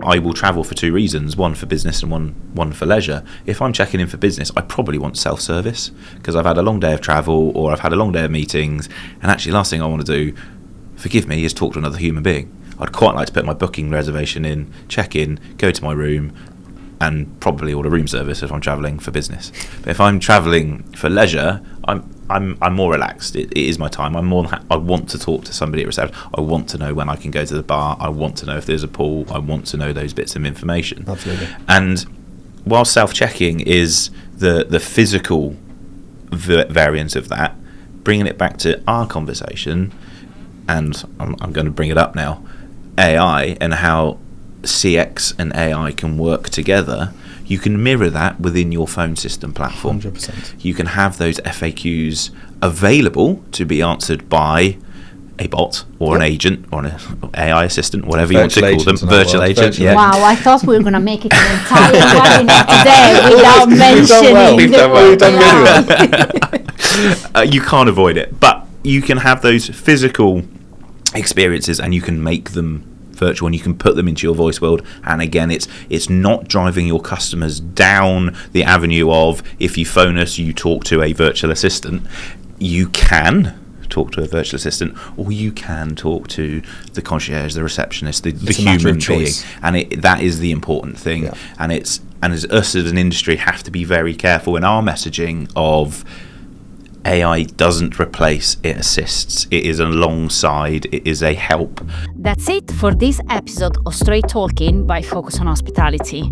I will travel for two reasons, one for business and one for leisure. If I'm checking in for business, I probably want self-service because I've had a long day of travel or I've had a long day of meetings, and actually last thing I want to do, forgive me, is talk to another human being. I'd quite like to put my booking reservation in, check in, go to my room, and probably order room service if I'm travelling for business. But if I'm travelling for leisure, I'm more relaxed. It is my time. I want to talk to somebody at reception. I want to know when I can go to the bar. I want to know if there's a pool. I want to know those bits of information. Absolutely. And while self-checking is the physical variant of that, bringing it back to our conversation, and I'm going to bring it up now, AI and how CX and AI can work together, you can mirror that within your phone system platform. 100%. You can have those FAQs available to be answered by a bot or an agent or an AI assistant, whatever you want to call them. Virtual agent. Yeah. Wow, I thought we were going to make it an entire webinar today without mentioning We've done well. You can't avoid it, but you can have those physical experiences and you can make them virtual and you can put them into your voice world. And again, it's not driving your customers down the avenue of, if you phone us, you talk to a virtual assistant. You can talk to a virtual assistant, or you can talk to the concierge, the receptionist, the human being, and that is the important thing. Yeah. And as us as an industry have to be very careful in our messaging of AI doesn't replace, it assists. It is alongside, it is a help. That's it for this episode of Straight Talking by Focus on Hospitality.